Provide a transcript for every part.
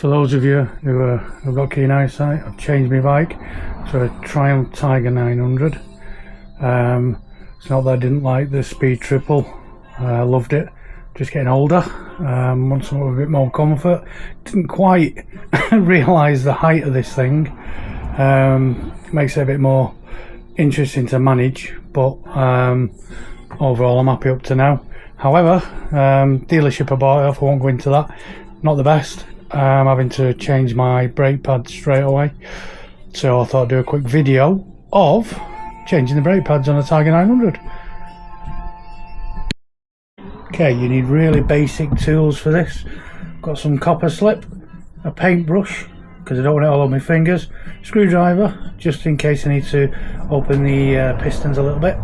For those of you who have got keen eyesight, I've changed my bike to a Triumph Tiger 900. It's not that I didn't like the Speed Triple, I loved it. Just getting older, want something with a bit more comfort. Didn't quite realise the height of this thing. Makes it a bit more interesting to manage, but overall I'm happy up to now. However, dealership I bought it off, I won't go into that. Not the best. I'm having to change my brake pads straight away, so I thought I'd do a quick video of changing the brake pads on a Tiger 900. Okay, you need really basic tools for this. Got some copper slip, a paintbrush because I don't want it all on my fingers, screwdriver just in case I need to open the pistons a little bit,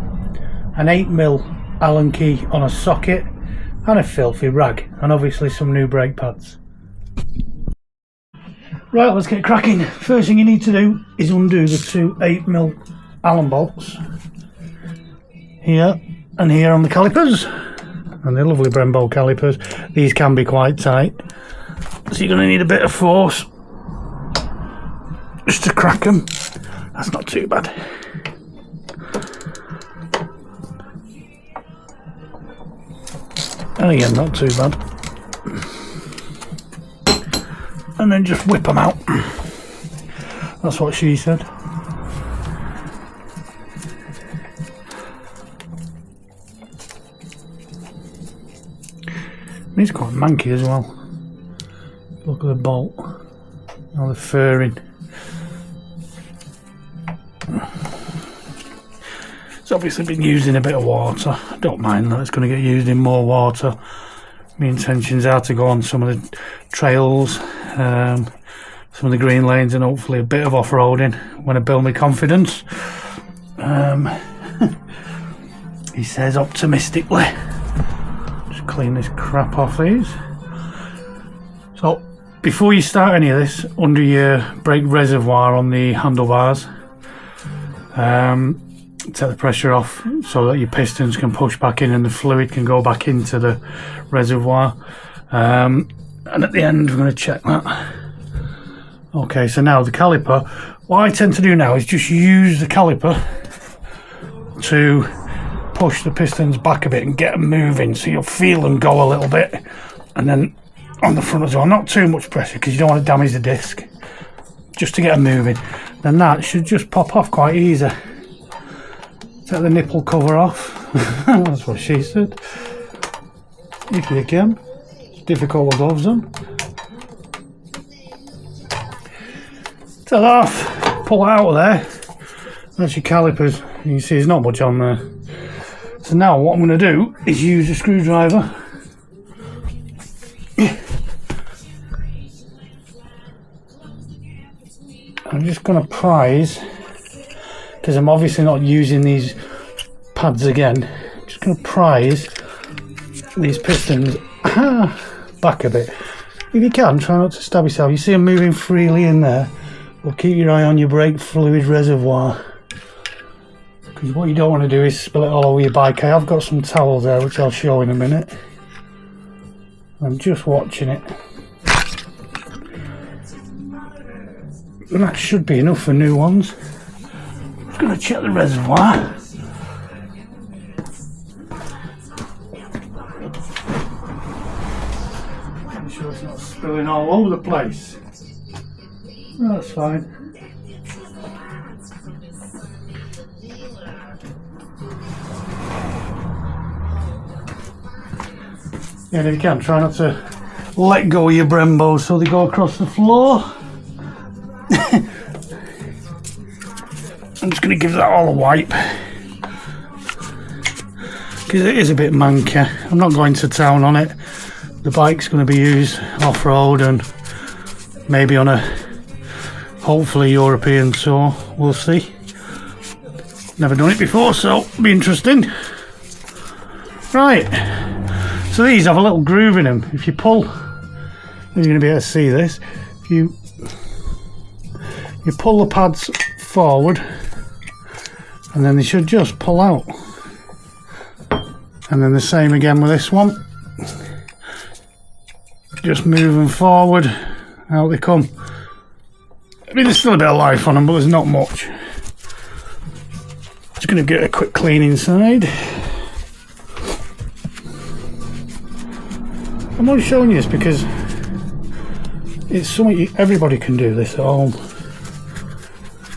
an 8mm Allen key on a socket, and a filthy rag, and obviously some new brake pads. Right, let's get cracking. First thing you need to do is undo the two 8mm Allen bolts here and here on the calipers, and they're lovely Brembo calipers. These can be quite tight, so you're going to need a bit of force just to crack them. That's not too bad. And again, not too bad. And then just whip them out. That's what she said. He's quite manky as well. Look at the bolt. All the furring. It's obviously been used in a bit of water. I don't mind that, it's going to get used in more water. My intentions are to go on some of the trails, some of the green lanes, and hopefully a bit of off-roading when I build my confidence. He says optimistically. Just clean this crap off these. So before you start any of this, under your brake reservoir on the handlebars, take the pressure off so that your pistons can push back in and the fluid can go back into the reservoir, and at the end we're going to check that. Okay, so now the caliper, what I tend to do now is just use the caliper to push the pistons back a bit and get them moving, so you'll feel them go a little bit, and then on the front as well, not too much pressure because you don't want to damage the disc, just to get them moving. Then that should just pop off quite easy. Take the nipple cover off. That's what she said. If you can. It's difficult with gloves on. Take that off. Pull it out of there. That's your calipers. You can see there's not much on there. So now what I'm going to do is use a screwdriver. I'm just going to prise, because I'm obviously not using these pads again. I'm just going to prise these pistons back a bit. If you can, try not to stab yourself. You see them moving freely in there, but keep your eye on your brake fluid reservoir, because what you don't want to do is spill it all over your bike. I have got some towels there which I'll show in a minute. I'm just watching it. And that should be enough for new ones. Just going to check the reservoir. Make sure it's not spilling all over the place. No, that's fine. Yeah, and if you can, try not to let go of your Brembos so they go across the floor. I'm just going to give that all a wipe, because it is a bit manky. I'm not going to town on it. The bike's going to be used off-road and maybe on a hopefully European tour. We'll see. Never done it before, so it'll be interesting. Right, so these have a little groove in them. If you pull, you're going to be able to see this. If you pull the pads forward, and then they should just pull out. And then the same again with this one. Just move them forward, out they come. I mean, there's still a bit of life on them, but there's not much. Just going to get a quick clean inside. I'm only showing you this because it's something everybody can do this at home.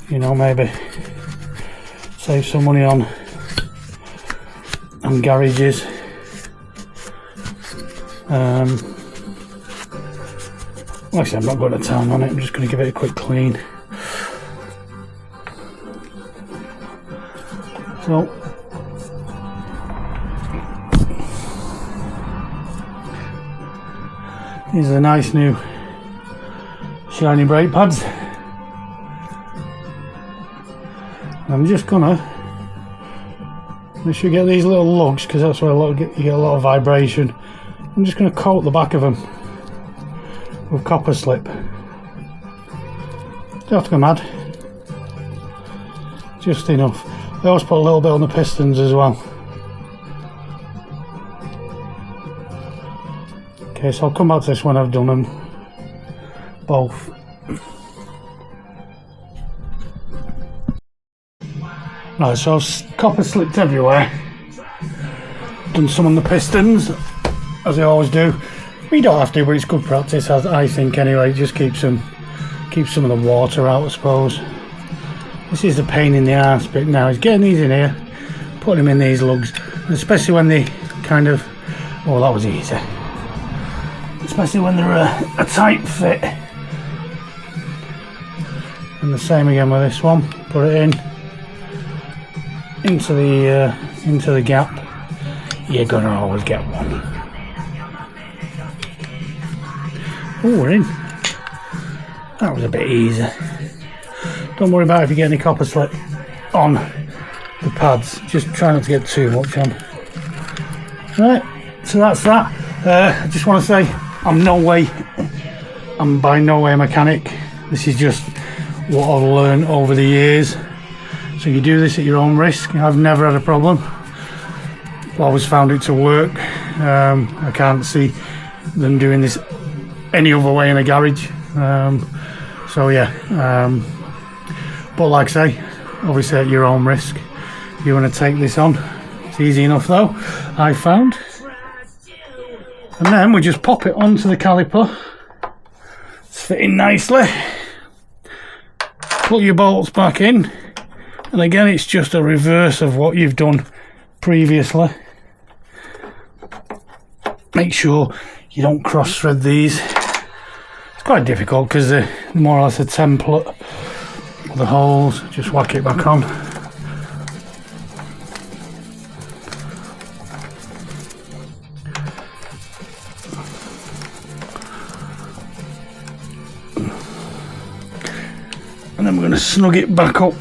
You know, maybe save some money on garages. Like I said, I'm not going to town on it, I'm just going to give it a quick clean. So, these are the nice new shiny brake pads. I'm just gonna make sure you get these little lugs, because that's where you get a lot of vibration. I'm just going to coat the back of them with copper slip. Don't have to go mad. Just enough. I always put a little bit on the pistons as well. Okay, so I'll come back to this when I've done them both. Right, so I've copper slipped everywhere. Done some on the pistons, as I always do. We don't have to, but it's good practice, I think, anyway. It just keeps some of the water out, I suppose. This is the pain in the arse bit now, is getting these in here, putting them in these lugs, especially when they kind of, oh, that was easy. Especially when they're a tight fit. And the same again with this one. Put it into the gap. You're gonna always get one. Oh, we're in. That was a bit easy. Don't worry about if you get any copper slip on the pads. Just try not to get too much on. Right, so that's that. I just want to say I'm by no way a mechanic. This is just what I've learned over the years. So you do this at your own risk. I've never had a problem. I've always found it to work. I can't see them doing this any other way in a garage. So yeah, but like I say, obviously at your own risk. If you want to take this on, it's easy enough though, I found. And then we just pop it onto the caliper. It's fitting nicely. Put your bolts back in. And again, it's just a reverse of what you've done previously. Make sure you don't cross thread these. It's quite difficult because they're more or less a template of the holes. Just whack it back on. And then we're going to snug it back up,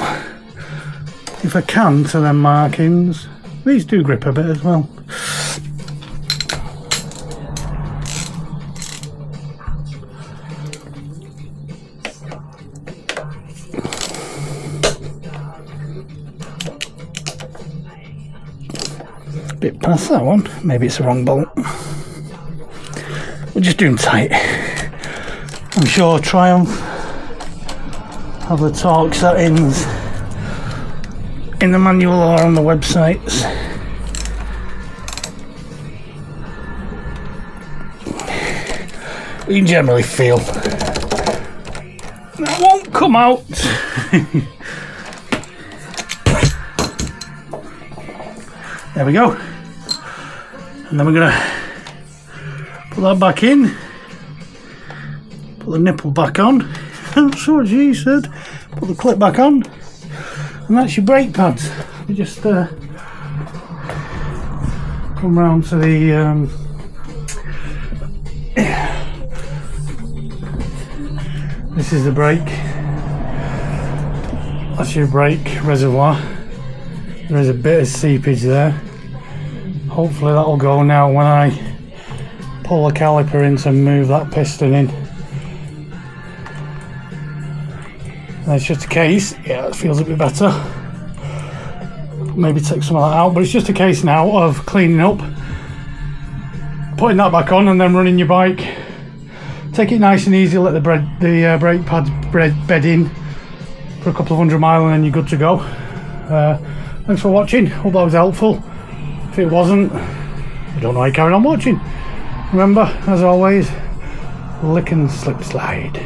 if I can, to them markings. These do grip a bit as well. Bit past that one. Maybe it's the wrong bolt. We'll just do them tight. I'm sure Triumph have the torque settings in the manual or on the websites. You can generally feel that won't come out. There we go. And then we're gonna put that back in, put the nipple back on. That's what she said. Put the clip back on, and that's your brake pads. You just come round to the this is the brake. That's your brake reservoir. There is a bit of seepage there. Hopefully that'll go now when I pull the caliper in to move that piston in. And it's just a case, yeah, it feels a bit better. Maybe take some of that out, but it's just a case now of cleaning up, putting that back on, and then running your bike. Takes take it nice and easy, let the brake pads bed in for a couple of 100 miles and then you're good to go. Thanks for watching, hope that was helpful. If it wasn't, I don't know how you carry on watching. Remember, as always, lick and slip slide.